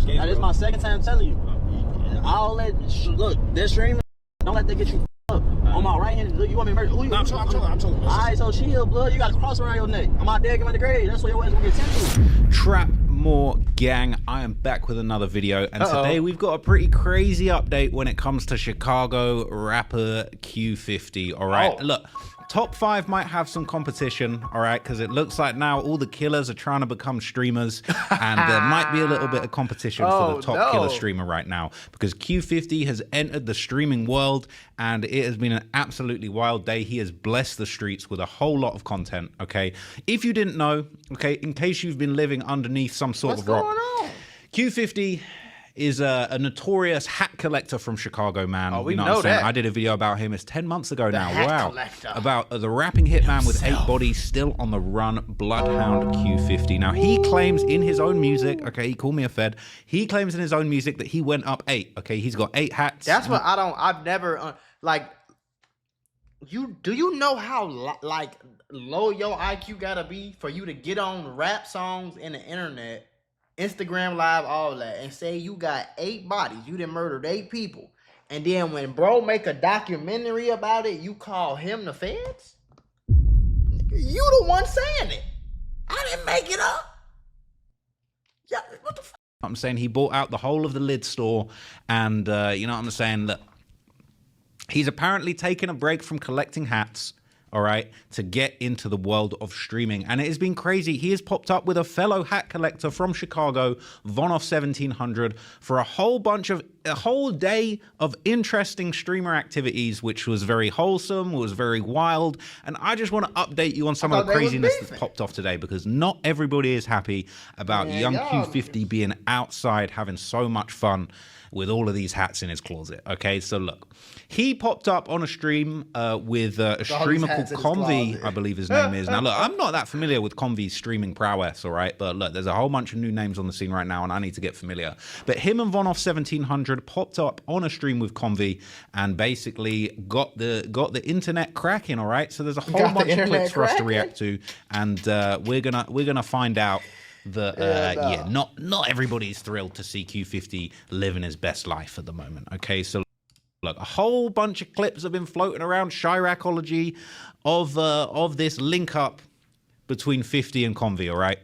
much games. That is my second time telling you. All that, look, this stream, don't let that get you up. On my right hand, look, you want me to murder? Who you? No, I'm telling. Alright, so chill, blood. You got a cross around your neck. I'm out there giving the grade. That's what your ass gonna get sent to. Trap more gang, I am back with another video, and today we've got a pretty crazy update when it comes to Chicago rapper Q50. All right, look, top 5 might have some competition, all right, because it looks like now all the killers are trying to become streamers, and there might be a little bit of competition for the top killer streamer right now, because Q50 has entered the streaming world, and it has been an absolutely wild day. He has blessed the streets with a whole lot of content, okay? If you didn't know, okay, in case you've been living underneath some sort of rock, Q50 is a notorious hat collector from Chicago, man. Oh, we you know know what I'm saying? that. I did a video about him. It's 10 months ago now. Wow. Collector. About the rapping hitman with 8 bodies still on the run, Bloodhound Q50. Now, he claims in his own music, okay, he called me a fed. He claims in his own music that he went up 8, okay? He's got 8 hats. That's what I've never, like, do you know how, like, low your IQ gotta be for you to get on rap songs in the internet, Instagram live, all that, and say you got 8 bodies, you done murdered 8 people, and then when bro make a documentary about it, you call him the feds? You the one saying it. I didn't make it up. Yeah, what the fuck? I'm saying he bought out the whole of the lid store, and you know what I'm saying? That he's apparently taken a break from collecting hats, all right, to get into the world of streaming. And it has been crazy. He has popped up with a fellow hat collector from Chicago, Vonoff 1700, for a whole day of interesting streamer activities, which was very wholesome, was very wild. And I just want to update you on some of the craziness that's popped off today, because not everybody is happy about young Q50 being outside having so much fun with all of these hats in his closet. Okay, so look, he popped up on a stream with a streamer called Convy, I believe his name is. Now look, I'm not that familiar with Convy's streaming prowess, all right, but look, there's a whole bunch of new names on the scene right now, and I need to get familiar. But him and Vonoff 1700 popped up on a stream with Convy and basically got the internet cracking, all right. So there's a whole bunch of clips for us to react to, and we're gonna find out that yeah, not everybody's thrilled to see Q50 living his best life at the moment. Okay, so look, a whole bunch of clips have been floating around Chiracology of this link up between 50 and Convy, all right.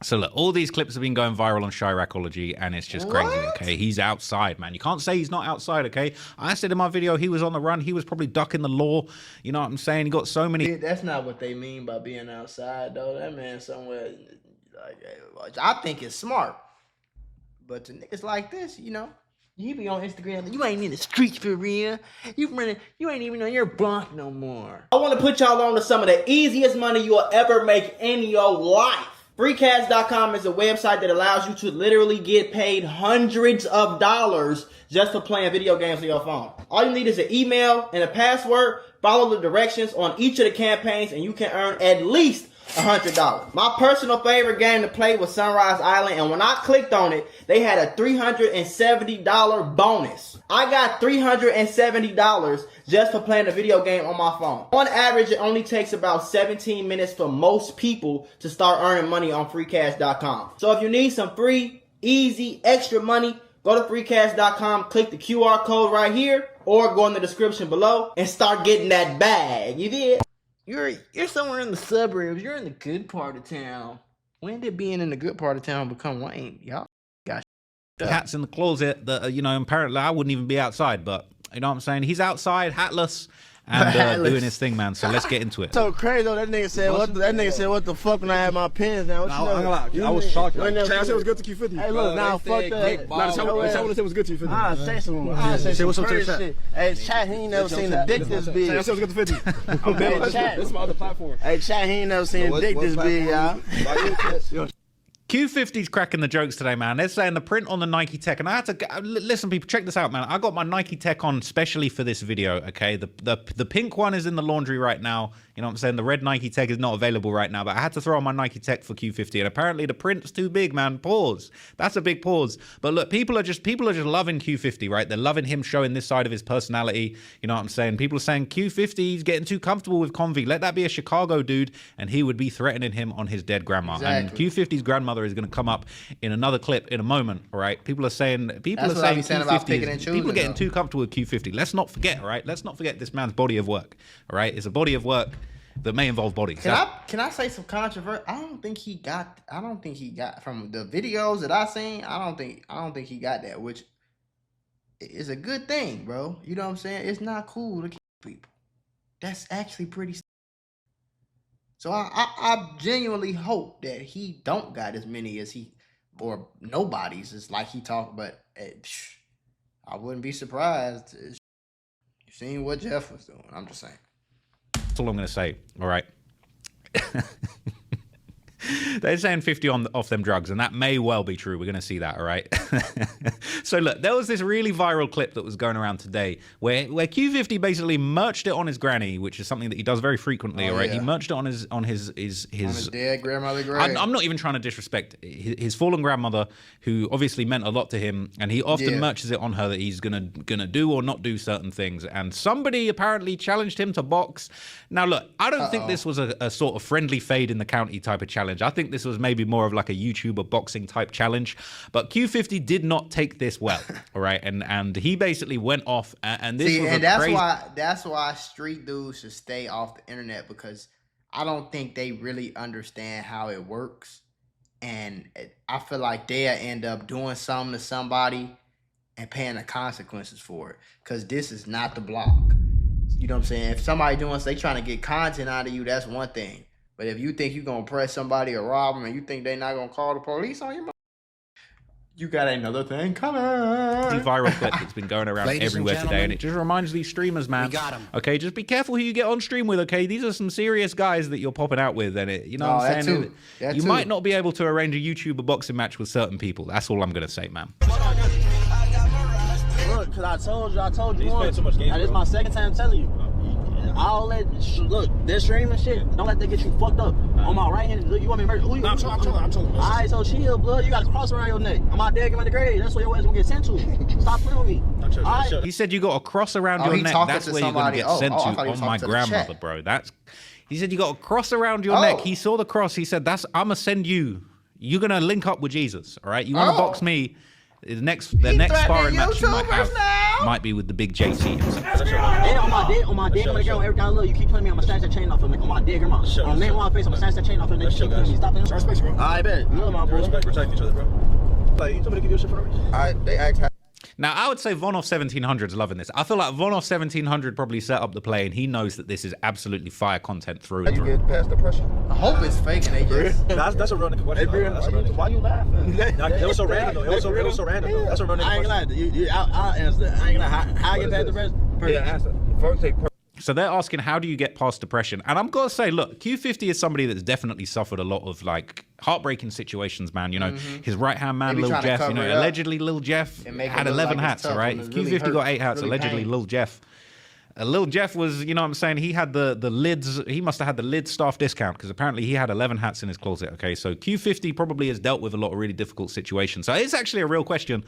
So look, all these clips have been going viral on Chiracology, and it's just crazy, okay? He's outside, man. You can't say he's not outside, okay? I said in my video he was on the run. He was probably ducking the law. You know what I'm saying? He got so many... That's not what they mean by being outside, though. That man somewhere... Like, I think it's smart. But to niggas like this, you know, you be on Instagram, you ain't in the streets for real. You ain't even on your block no more. I want to put y'all on to some of the easiest money you'll ever make in your life. Freecash.com is a website that allows you to literally get paid hundreds of dollars just for playing video games on your phone. All you need is an email and a password. Follow the directions on each of the campaigns, and you can earn at least $100. My personal favorite game to play was Sunrise Island, and when I clicked on it, they had a $370 bonus. I got $370 just for playing a video game on my phone. On average, it only takes about 17 minutes for most people to start earning money on freecash.com. So if you need some free, easy, extra money, go to freecash.com, click the QR code right here, or go in the description below and start getting that bag. You did? You're somewhere in the suburbs. You're in the good part of town. When did being in the good part of town become lame? Y'all got hats in the closet that, you know, apparently I wouldn't even be outside, but you know what I'm saying? He's outside, hatless, and doing his thing, man. So let's get into it. So crazy though. That nigga said what the fuck when I had my pens now. I was shocked. I said it was good to Q50. Hey, look, now fuck that. Nah, someone said it was good to Q50. Say some Say what's up to the chat. Hey, chat, he ain't never seen a dick this big. I said it was good to 50. I'm bad. This is my other platform. Hey, chat, he ain't never seen a dick this big, y'all. Q50's cracking the jokes today, man. They're saying the print on the Nike Tech, and I had to listen, people, check this out, man. I got my Nike Tech on specially for this video. Okay, the pink one is in the laundry right now. You You know what I'm saying? The red Nike Tech is not available right now, but I had to throw on my Nike Tech for Q50, and apparently the print's too big, man. Pause. That's a big pause. But look, people are just loving Q50, right? They're loving him showing this side of his personality. You know what I'm saying? People are saying Q50, he's getting too comfortable with Convy. Let that be a Chicago dude, and he would be threatening him on his dead grandma. Exactly. And Q50's grandmother is going to come up in another clip in a moment, all right? People are saying Q50 about picking and choosing, people are getting too comfortable with Q50. Let's not forget, all right? Let's not forget this man's body of work, all right? It's a body of work that may involve body. Can I say some controversy? I don't think he got from the videos that I seen. I don't think he got that, which is a good thing, bro. You know what I'm saying? It's not cool to kill people. That's actually pretty. So I genuinely hope that he don't got as many as he or nobody's. It's like he talked, but I wouldn't be surprised. You seen what Jeff was doing? I'm just saying. That's all I'm going to say. All right. They're saying 50 off them drugs, and that may well be true. We're going to see that, all right? So look, there was this really viral clip that was going around today where Q50 basically merched it on his granny, which is something that he does very frequently, all right? Yeah. He merched it on his dead grandmother grave. I'm not even trying to disrespect his fallen grandmother, who obviously meant a lot to him, and he often merches it on her that he's gonna do or not do certain things. And somebody apparently challenged him to box. Now look, I don't think this was a sort of friendly fade in the county type of challenge. I think this was maybe more of like a YouTuber boxing type challenge, but Q50 did not take this well, all right? And he basically went off, and this was and that's why street dudes should stay off the internet, because I don't think they really understand how it works, and I feel like they'll end up doing something to somebody and paying the consequences for it, because this is not the block. You know what I'm saying? If somebody they trying to get content out of you, that's one thing. But if you think you're going to press somebody or rob them and you think they're not going to call the police on you, you got another thing coming. The viral clip that's been going around everywhere today, and it just reminds these streamers, man. We got them. Okay, just be careful who you get on stream with, okay? These are some serious guys that you're popping out with, and you know what I'm saying? You might not be able to arrange a YouTuber boxing match with certain people. That's all I'm going to say, man. Look, because I told you once. This is my second time telling you. All that, look, this stream and shit, don't let that get you fucked up. On my right hand, look, you want me to murder? Who you? I'm telling. Alright, so chill, blood. You got a cross around your neck. I'm out there giving the grade. That's where your ass gonna get sent to. Stop playing with me. Right. He said you got a cross around your neck. That's where you're gonna get sent to. On my grandmother, bro. He said you got a cross around your neck. He saw the cross. He said, I'ma send you. You're gonna link up with Jesus. All right. You wanna box me? The next sparring match you might have might be with the big JC himself. Yeah, on my dead grandma, every time I look, you keep playing me, I'm gonna snatch that chain off of me. On my dead grandma. On the name on my face, I'm gonna snatch that chain off of me. Keep playing me. Stop it. Respect, bro. I bet. Look, my bro. Respect, protect each other, bro. Like, you told me to give you shit for me. They asked. Now, I would say Von off 1700's loving this. I feel like Von off 1700 probably set up the play, and he knows that this is absolutely fire content through and through. You get past the pressure? I hope it's fake and they just... That's a real nigga question. Why you laughing? It was so random, though. It was so random, though. That's a real nigga question. I ain't gonna lie. I'll answer. I ain't gonna lie. How I get past the rest? Yeah, answer. First, say So they're asking, how do you get past depression? And I'm going to say, look, Q50 is somebody that's definitely suffered a lot of, like, heartbreaking situations, man. You know, his right-hand man, Lil Jeff, you know, allegedly Lil Jeff had 11 hats, all right? Q50 got 8 hats, allegedly Lil Jeff. Lil Jeff was, you know what I'm saying, he had the lids, he must have had the lid staff discount, because apparently he had 11 hats in his closet, okay? So Q50 probably has dealt with a lot of really difficult situations. So it's actually a real question.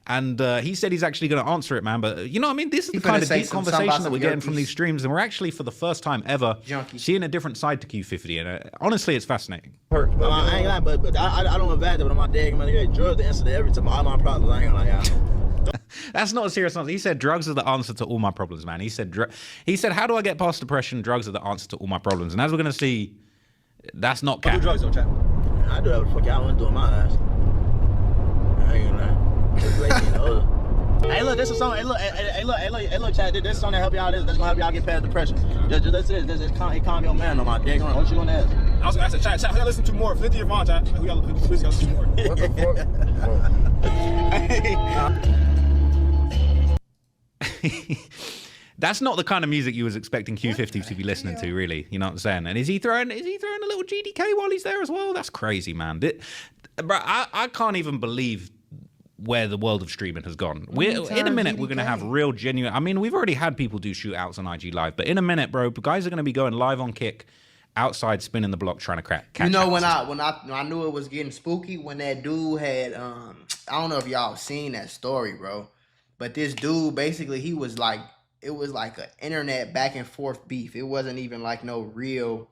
And he said he's actually going to answer it, man. But, you know what I mean? This is the kind of deep conversation that we're getting from these streams. And we're actually, for the first time ever, seeing a different side to Q50. And honestly, it's fascinating. I ain't gonna lie, but I don't advise that. But on my dad, man, you drugs the answer to every time. All my problems, I ain't gonna lie. That's not a serious answer. He said drugs are the answer to all my problems, man. He said, how do I get past depression? Drugs are the answer to all my problems. And as we're going to see, that's not cap. I do drugs, don't chat. I do whatever the fuck I want to do in my ass. I ain't gonna lie. Hey, look, this is something. Hey, look, Chad. This is something to help y'all. This gonna help y'all get past depression. This calm your man on my dick. What you gonna ask? I was gonna ask Chad. Who y'all listen to more, 50 or Von, Chad? Who y'all listen to more? What the fuck? That's not the kind of music you was expecting Q50 to be listening to, really. You know what I'm saying? And is he throwing a little GDK while he's there as well? That's crazy, man. Bro, I can't even believe where the world of streaming has gone. In a minute, we're going to have real genuine. I mean, we've already had people do shootouts on IG Live, but in a minute, bro, guys are going to be going live on Kick, outside spinning the block trying to catch. You know, when I knew it was getting spooky when that dude had I don't know if y'all seen that story, bro, but this dude basically he was like it was like an internet back and forth beef. It wasn't even like no real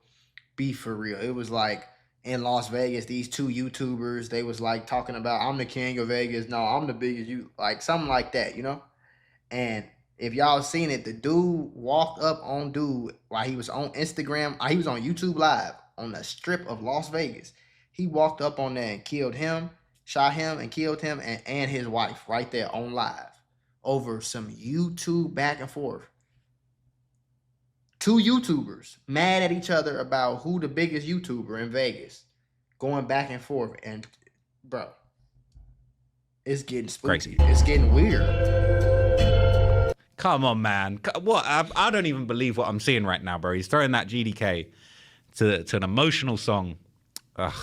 beef for real. It was like in Las Vegas, these two YouTubers, they was like talking about, I'm the king of Vegas. No, I'm the biggest, like something like that, you know? And if y'all seen it, the dude walked up on dude while he was on Instagram. He was on YouTube Live on the strip of Las Vegas. He walked up on there and killed him, shot him and killed him and his wife right there on live over some YouTube back and forth. Two YouTubers mad at each other about who the biggest YouTuber in Vegas, going back and forth, and bro, it's getting spooky. Crazy. It's getting weird. Come on, man. What? I don't even believe what I'm seeing right now, bro. He's throwing that GDK to an emotional song. Ugh.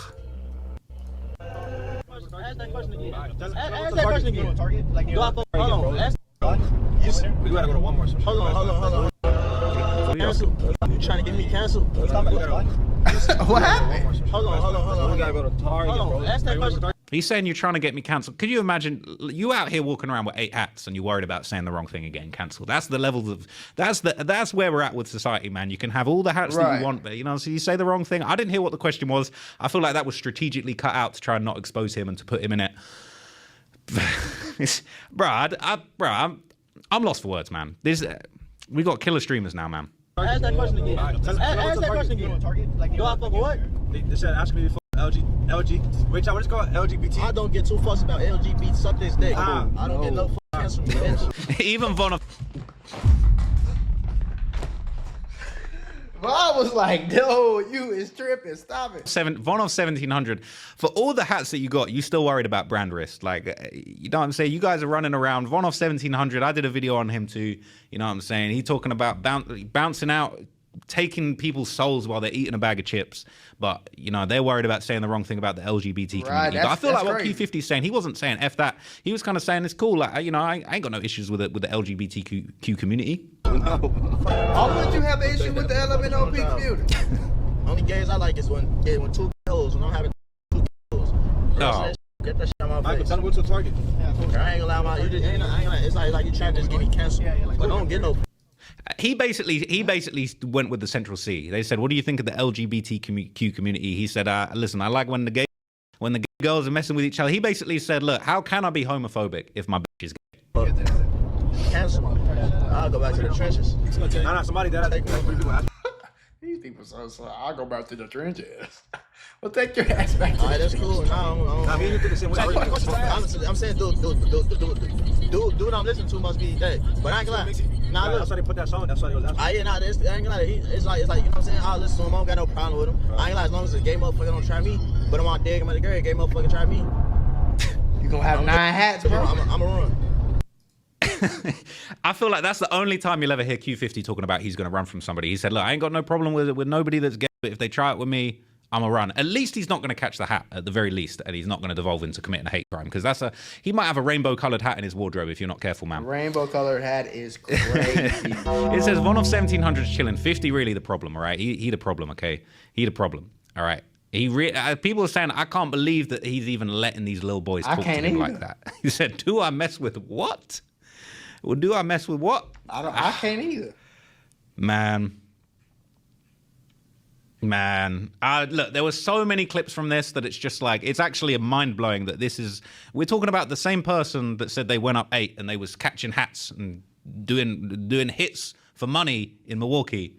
Ask that question again. Ask that question again. We gotta go to one more. Hold on. Cancel. You trying to get me canceled? What happened? Hold on. We gotta go to Target, bro. Ask that question. He's saying you're trying to get me cancelled. Could you imagine you out here walking around with 8 hats and you're worried about saying the wrong thing again, cancelled? That's the levels of that's where we're at with society, man. You can have all the hats that you want, but so you say the wrong thing. I didn't hear what the question was. I feel like that was strategically cut out to try and not expose him and to put him in it. I'm lost for words, man. We got killer streamers now, man. Ask that question again. Ask that question again. Do I fuck what? They said ask me LG. Wait, what is it called? LGBT. I don't get too fussed about LGBT subjects. I don't get no answer. Even Von. I was like, dude, you is tripping. Stop it. Von of 1700. For all the hats that you got, you still worried about brand risk. Like, you know what I'm saying? You guys are running around. Von of 1700, I did a video on him too. You know what I'm saying? He talking about bouncing out, taking people's souls while they're eating a bag of chips. But, they're worried about saying the wrong thing about the LGBT community. But I feel like what Q50 is saying, he wasn't saying F that. He was kind of saying it's cool. Like, I ain't got no issues with the LGBTQ community. Why would you have an issue with the LMNOP community? Only gays I like is when two hoes, when I'm having two hoes. Get that shit out of my face. Tell him go to Target. I ain't gonna allow it's like you trying to just get me canceled. But don't get no. He basically went with the Central C. They said, "What do you think of the LGBTQ community?" He said, "Listen, I like when the gay girls are messing with each other." He basically said, "Look, how can I be homophobic if my bitch is gay?" Cancel. I'll go back to the trenches. Somebody that. These people so I'll go back to the trenches. Well, take your ass back to all right, that's cool. I'm saying, dude, what I'm listening to must be that. But I ain't gonna lie. Nah, look. That's why they put that song. That's why it was asking. I ain't gonna lie. It's like, you know what I'm saying? I'll listen to him. I don't got no problem with him. I ain't gonna lie, as long as the gay motherfucker don't try me. But I'm on dig him at the girl, gay motherfucker try me. You gonna have 9 hats, bro? I'm a run. I feel like that's the only time you'll ever hear Q50 talking about he's going to run from somebody. He said, look, I ain't got no problem with nobody that's gay, but if they try it with me, I'm a run. At least he's not going to catch the hat, at the very least, and he's not going to devolve into committing a hate crime, because he might have a rainbow-coloured hat in his wardrobe if you're not careful, man. Rainbow-coloured hat is crazy. It says, Von of 1700 chilling. 50 really the problem, all right? He the problem, okay? He the problem, all right? People are saying, I can't believe that he's even letting these little boys talk to him like that. He said, do I mess with what? Well, do I mess with what? I can't either. Man. Look, there were so many clips from this that it's just like, it's actually mind-blowing that we're talking about the same person that said they went up 8 and they was catching hats and doing hits for money in Milwaukee.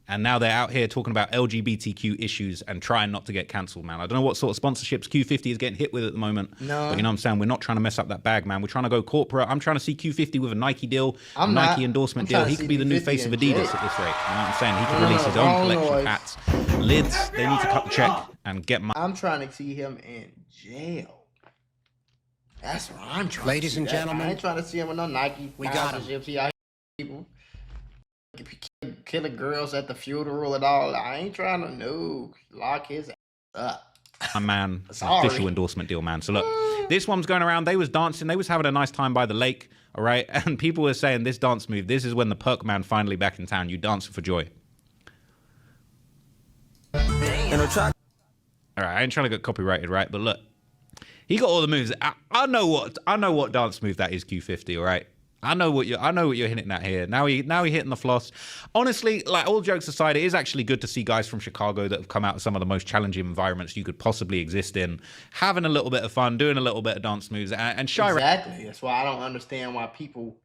And now they're out here talking about LGBTQ issues and trying not to get cancelled, man. I don't know what sort of sponsorships Q50 is getting hit with at the moment. No. But you know what I'm saying? We're not trying to mess up that bag, man. We're trying to go corporate. I'm trying to see Q50 with a Nike deal, Nike endorsement deal. He could be the new face of Adidas at this rate. You know what I'm saying? He could release his own collection of hats. Lids, they need to cut the check and get my... I'm trying to see him in jail. That's what I'm trying Ladies and gentlemen. I ain't trying to see him with no Nike sponsorships. He out here people. Killing girls at the funeral and all. I ain't trying to lock his ass up. My man, Sorry. official endorsement deal, man. So look, this one's going around. They was dancing. They was having a nice time by the lake, all right? And people were saying this dance move, this is when the perk man finally back in town. You dancing for joy. All right, I ain't trying to get copyrighted, right? But look, he got all the moves. I know what dance move that is, Q50, all right? I know what you're hitting at here. Now he hitting the floss. Honestly, like all jokes aside, it is actually good to see guys from Chicago that have come out of some of the most challenging environments you could possibly exist in, having a little bit of fun, doing a little bit of dance moves, and Shira. Exactly. That's why I don't understand why people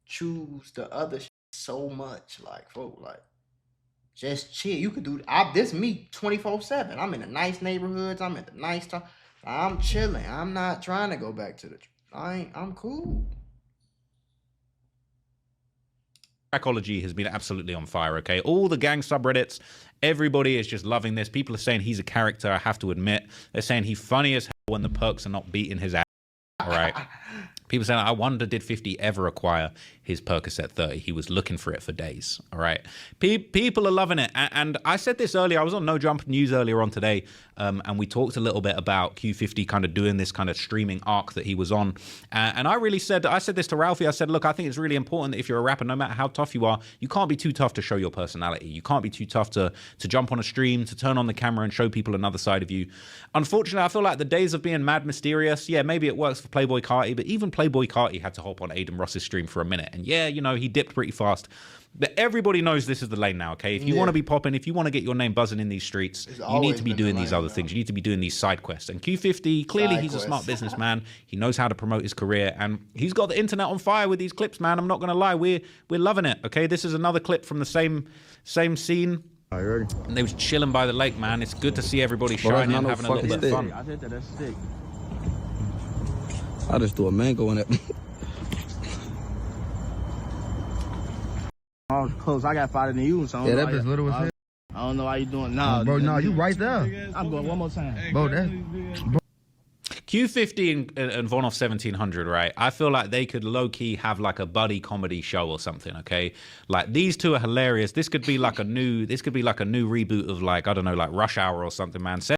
choose the other so much. Like, folk, like, just chill. You could do this me 24/7. I'm in the nice neighborhoods. I'm at the nice time. I'm chilling. I'm not trying to go back to the. I'm cool. Psychology has been absolutely on fire, okay? All the gang subreddits, everybody is just loving this. People are saying he's a character, I have to admit. They're saying he's funny as hell when the perks are not beating his ass, all right? People saying, I wonder, did 50 ever acquire his Percocet 30? He was looking for it for days, all right? People are loving it. And I said this earlier. I was on No Jump News earlier on today, and we talked a little bit about Q50 kind of doing this kind of streaming arc that he was on. And I said this to Ralphie. I said, look, I think it's really important that if you're a rapper, no matter how tough you are, you can't be too tough to show your personality. You can't be too tough to jump on a stream, to turn on the camera and show people another side of you. Unfortunately, I feel like the days of being mad mysterious, yeah, maybe it works for Playboy Carti, but even Playboy Carti had to hop on Aiden Ross's stream for a minute. And yeah, you know, he dipped pretty fast. But everybody knows this is the lane now, okay? If you want to be popping, if you want to get your name buzzing in these streets, you need to be doing these other things. You need to be doing these side quests. And Q50, clearly he's a smart businessman. He knows how to promote his career. And he's got the internet on fire with these clips, man. I'm not going to lie. We're loving it, okay? This is another clip from the same scene. Are you ready? And they was chilling by the lake, man. It's good to see everybody shining and having a little bit of fun. I think that's sick. I just threw a mango in it. I was close. I got farther than you, so Yeah, that bitch little as hell. I don't know how you doing. Nah, Bro, no, you right there. I'm going one more time. Bro, that. Q50 and Von off 1700, right? I feel like they could low-key have like a buddy comedy show or something, okay? Like these two are hilarious. This could be like a new reboot of like, I don't know, like Rush Hour or something, man.